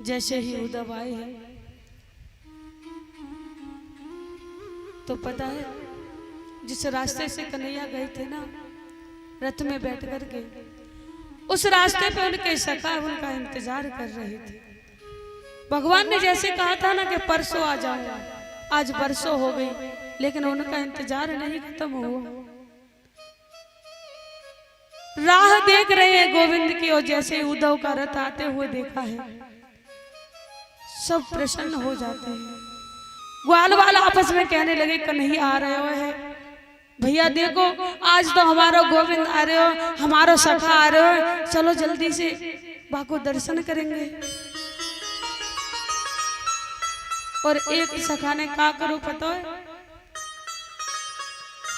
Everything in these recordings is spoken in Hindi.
जैसे ही उद्धव आए हैं तो पता है जिस रास्ते से कन्हैया गए थे ना रथ में बैठ कर के, उस रास्ते पे उनके सखा उनका इंतजार कर रहे थे। भगवान ने जैसे कहा था ना कि परसों आ जाऊंगा, आज बरसों हो गई लेकिन उनका इंतजार नहीं खत्म हुआ। राह देख रहे हैं गोविंद की, और जैसे उद्धव का रथ आते हुए देखा है सब प्रसन्न हो जाते हैं। ग्वाल वाला आपस में कहने लगे कन्हैया आ रहे हो है भैया, देखो आज तो हमारा गोविंद आ रहे हो, हमारा सखा आ रहे हो, चलो जल्दी से बाको दर्शन करेंगे। और एक सखा ने क्या करो पता है,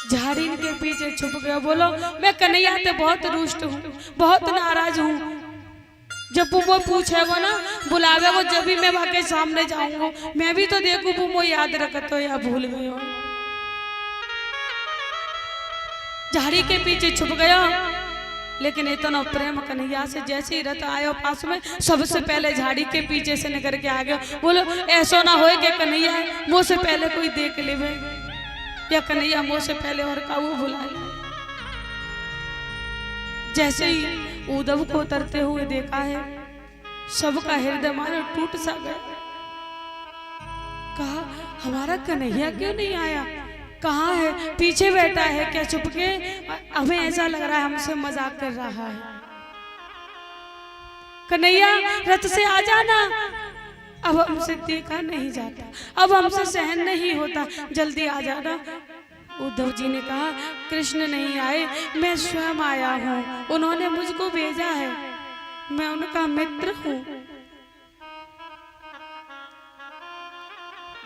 झाड़ी के पीछे छुप गया। बोलो मैं कन्हैया से बहुत रुष्ट हूँ, बहुत नाराज हूँ। जब वो पूछे वो ना बुलावे वो, जब भी मैं वहां के सामने जाऊंगा मैं भी तो देखूं वो याद रखत हो या भूल गए हो। झाड़ी के पीछे छुप गया, लेकिन इतना प्रेम कन्हैया से, जैसे ही रथ आयो पास में सबसे पहले झाड़ी के पीछे से निकल के आ गया। बोलो ऐसा ना हो कि कन्हैया मुँह से पहले कोई देख ले या कन्हैया मुँह से पहले और का वो बुला ले। जैसे ही उद्धव को उतरते हुए देखा है सबका हृदय मानो टूट सा गया। कहा हमारा कन्हैया क्यों नहीं आया, कहाँ है, पीछे बैठा है क्या छुपके, हमें ऐसा लग रहा है हमसे मजाक कर रहा है। कन्हैया रथ से आ जाना, अब हमसे देखा नहीं जाता, अब हमसे सहन नहीं होता, जल्दी आ जाना। उद्धव जी ने कहा कृष्ण नहीं आए, मैं स्वयं आया हूँ, उन्होंने मुझको भेजा है, मैं उनका मित्र हूँ।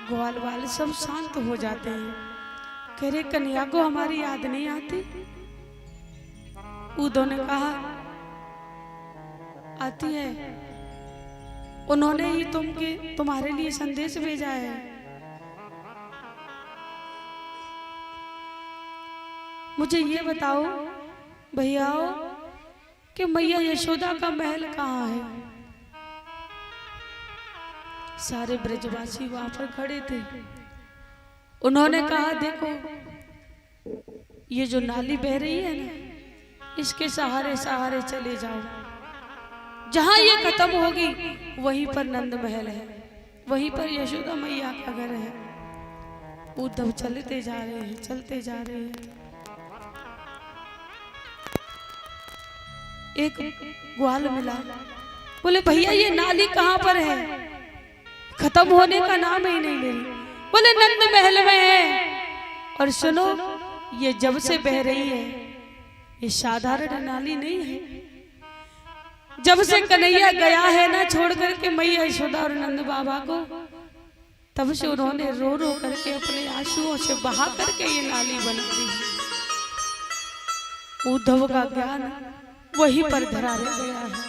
ग्वाल वाले सब शांत हो जाते हैं, कह रहे कन्हैया को हमारी याद नहीं आती। उद्धव ने कहा आती है, उन्होंने ही तुम्हारे लिए संदेश भेजा है। मुझे ये बताओ भैयाओ कि मैया यशोदा का महल कहाँ है। सारे ब्रजवासी वहां पर खड़े थे। उन्होंने कहा देखो ये जो नाली बह रही है ना, इसके सहारे सहारे चले जाओ, जहां ये खत्म होगी वहीं पर नंद महल है, वहीं पर यशोदा मैया का घर है। उद्धव चलते जा रहे हैं, चलते जा रहे हैं। एक ग्वाल मिला, बोले भैया ये नाली कहाँ पर है, खत्म होने का नाम ही नहीं ले रही। बोले नंद महल में है, और सुनो ये जब से बह रही है ये साधारण नाली नहीं है। जब से कन्हैया गया है ना छोड़ करके मैया यशोदा और नंद बाबा को, तब से उन्होंने रो रो करके अपने आंसुओं से बहा करके ये नाली बना दी। उद्धव का ज्ञान वहीं पर धरा रह गया है।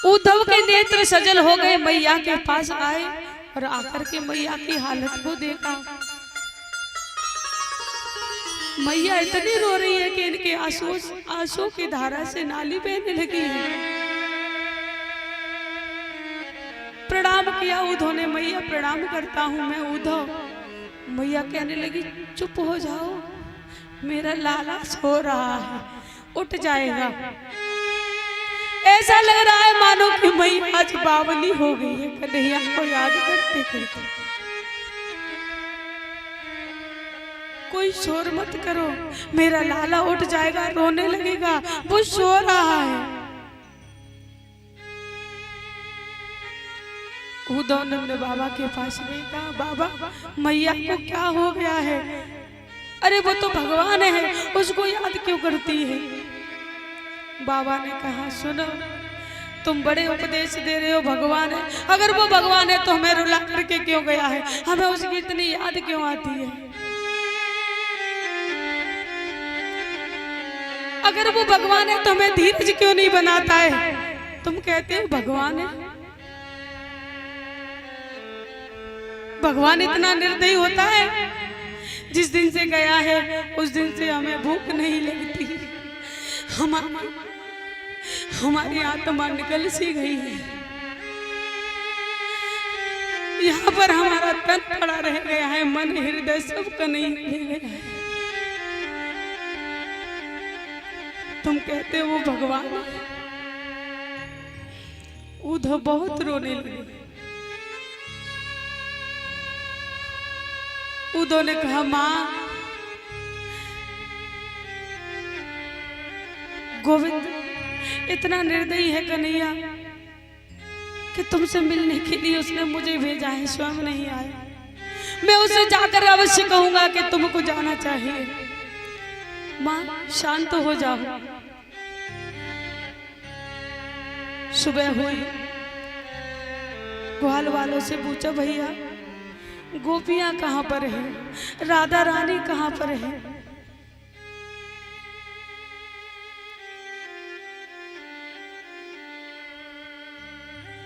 उद्धव के नेत्र सजल हो गए, मैया के पास आए और आकर के मैया की हालत को देखा। मैया इतनी रो रही है कि इनके आंसू की धारा से नाली बहने लगी है। प्रणाम किया उद्धव ने, मैया प्रणाम करता हूं मैं उद्धव। मैया कहने लगी चुप हो जाओ, मेरा लाला सो रहा है, उठ जाएगा। ऐसा लग रहा है मानो कि मैया आज बावली हो गई है कन्हैया को याद करते करते। कोई शोर मत करो, मेरा लाला उठ जाएगा, रोने लगेगा, वो सो रहा है। उद्धव नंद बाबा के पास में कहा बाबा मैया को क्या हो गया है। अरे वो तो भगवान है, उसको याद क्यों करती है। बाबा ने कहा सुनो तुम बड़े उपदेश दे रहे हो, भगवान है, अगर वो भगवान है तो हमें रुला करके क्यों गया है, हमें उसकी इतनी याद क्यों आती है। अगर वो भगवान है तो हमें धीरज क्यों नहीं बनाता है। तुम कहते हो भगवान है, भगवान इतना निर्दयी होता है। जिस दिन से गया है उस दिन से हमें भूख नहीं लगती, हमारी आत्मा निकल सी गई है। यहाँ पर हमारा तन पड़ा रह गया है, मन हृदय सबका नहीं ले गया है। तुम कहते हो वो भगवान। उद्धव बहुत रोने लगे। उद्धव ने कहा माँ, गोविंद इतना निर्दयी है कन्हैया कि तुमसे मिलने के लिए उसने मुझे भेजा है, स्वयं नहीं आया। मैं उसे जाकर अवश्य कहूंगा कि तुमको जाना चाहिए। माँ शांत हो जाओ। सुबह हुई, ग्वाल वालों से पूछा भैया गोपियां कहाँ पर है, राधा रानी कहाँ पर है?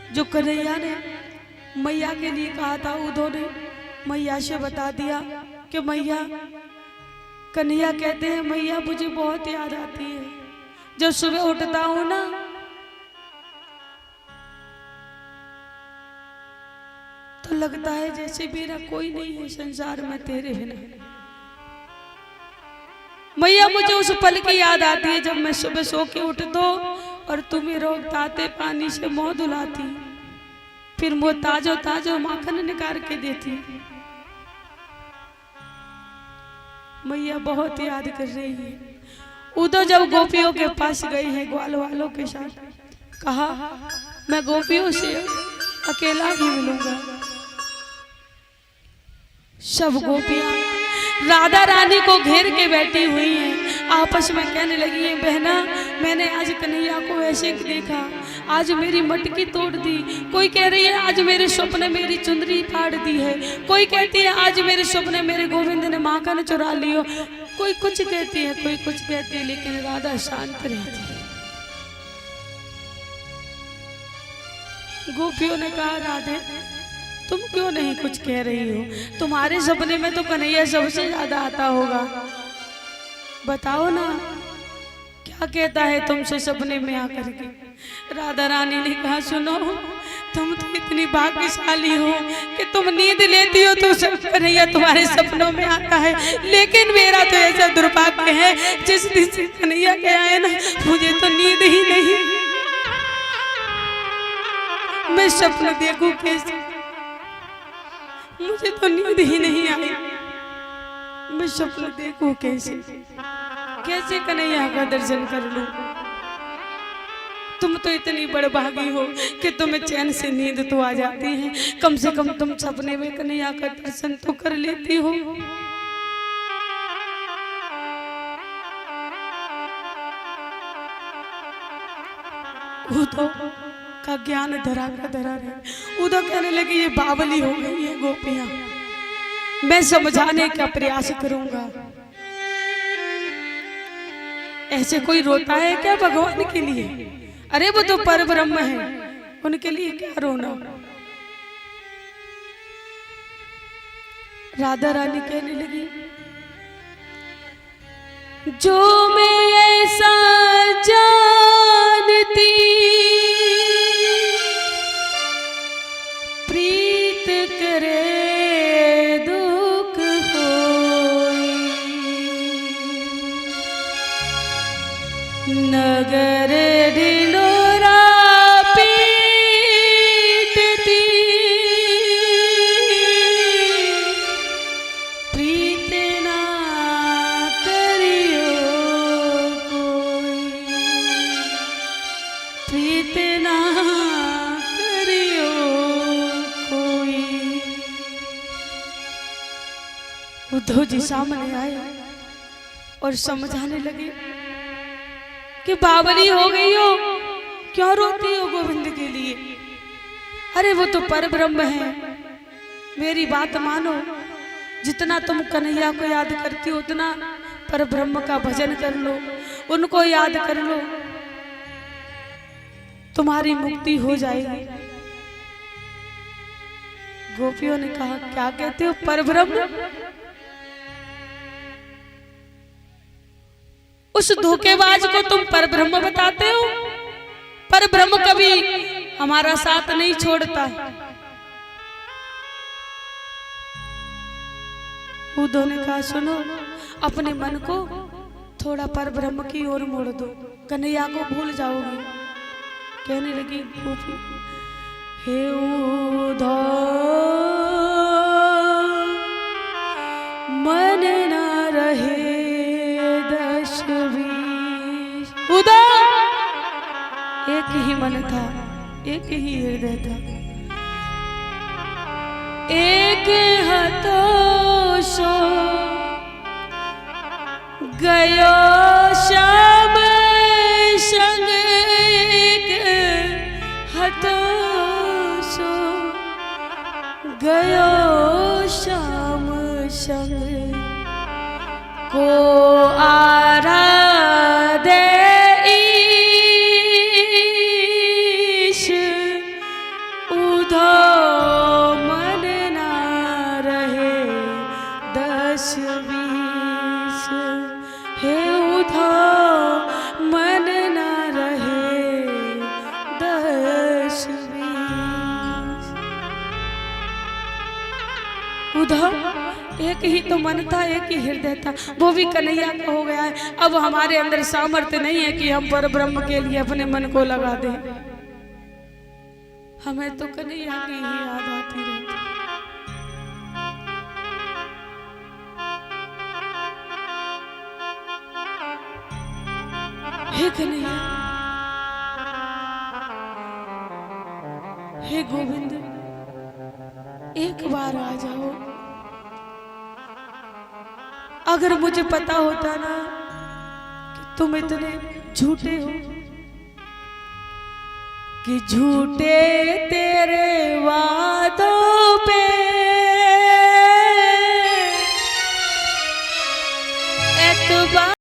जो कन्हैया ने मैया के लिए कहा था, उद्धव ने मैया से बता दिया कि मैया, कन्हैया कहते हैं मैया मुझे बहुत याद आती है। जब सुबह उठता हूं ना तो लगता है जैसे मेरा कोई नहीं है संसार में तेरे बिना। मैया मुझे उस पल की याद आती है जब मैं सुबह सो के उठता और तुम्हें रोग ताते पानी से मुंह धुलाती, फिर मुंह ताजो ताजो माखन निकाल के देती। मैया बहुत याद कर रही है। उद्धव जब गोपियों के पास गई है ग्वाल वालों के साथ, कहा मैं गोपियों से अकेला ही मिलूंगा। सब गोपियां राधा रानी को घेर के बैठी हुई हैं, आपस में कहने लगी है बहना मैंने आज कन्हैया को ऐसे देखा, आज मेरी मटकी तोड़ दी। कोई कह रही है आज मेरे स्वप्न मेरी चुंदरी फाड़ दी है, कोई कहती है आज मेरे स्वप्न मेरे गोविंद ने माखन चुरा लियो। कोई कुछ कहती है, कोई कुछ कहती है, लेकिन राधा शांत रहती है। गोपियों ने कहा राधे तुम क्यों नहीं कुछ कह रही हो? तुम्हारे सपने में तो कन्हैया सबसे ज्यादा आता होगा, बताओ ना क्या कहता है तुमसे सपने में आकर के? राधा रानी ने कहा सुनो, तुम तो इतनी भाग्यशाली हो कि तुम नींद लेती हो तो सब कन्हैया तुम्हारे सपनों में आता है, लेकिन मेरा तो ऐसा दुर्भाग्य है जिस दिन से कन्हैया के आए ना मुझे तो नींद ही नहीं। मैं सपन देखूं कैसे? मुझे तो नींद ही नहीं आई। मैं स्वप्न देखूं कैसे? कैसे कन्हैया का दर्शन कर लूं? तुम तो इतनी बड़भागी हो कि तुम्हें चैन से नींद तो आ जाती है, कम से कम तुम सपने में कन्हैया का दर्शन तो कर लेती हो। उद्धव का ज्ञान धरा का धरा रहे। उद्धव कहने लगे ये बावली हो गई है गोपियां, मैं समझाने का प्रयास करूंगा। ऐसे कोई रोता है क्या भगवान के लिए? अरे वो तो परब्रह्म है, उनके लिए क्या रोना? राधा रानी कहने लगी जो मैं ऐसा जानती प्रीत करे दुख होई, नगर दिनोरा पीटती प्रीत ना करियो कोई, प्रीत ना करियो कोई। उद्धव जी सामने आए और समझाने लगे कि बावली हो गई हो, क्यों रोती हो गोविंद के लिए? अरे वो तो परब्रह्म है, मेरी बात मानो, जितना तुम कन्हैया को याद करती हो उतना परब्रह्म का भजन कर लो, उनको याद कर लो, तुम्हारी मुक्ति हो जाएगी। गोपियों ने कहा क्या कहते हो परब्रह्म? उस धोखेबाज को तुम परब्रह्म बताते हो? परब्रह्म कभी हमारा साथ नहीं छोड़ता। उद्धव ने कहा सुनो, अपने मन को थोड़ा पर ब्रह्म की ओर मोड़ दो, कन्हैया को भूल जाओगी। कहने लगी गोपी, हे उद्धव मन न रहे 10-20। उद्धव, एक ही मन था, एक ही हृदय था, एक हतोषो गयो श्याम संग, एक हतोषो गयो श्याम संग, को आराधे ईश उद्धव मन ना रहे 10-20। हे उद्धव मन ना रहे 10-20। उद्धव, एक ही तो मन था, एक ही हृदय था, वो भी कन्हैया का हो गया है। अब हमारे अंदर सामर्थ्य नहीं है कि हम पर ब्रह्म के लिए अपने मन को लगा दें। हमें तो कन्हैया की ही याद आती रहती। हे कन्हैया, हे गोविंद, एक बार आ जाओ। अगर मुझे पता होता ना कि तुम इतने झूठे हो, कि झूठे तेरे वादों पे एतबार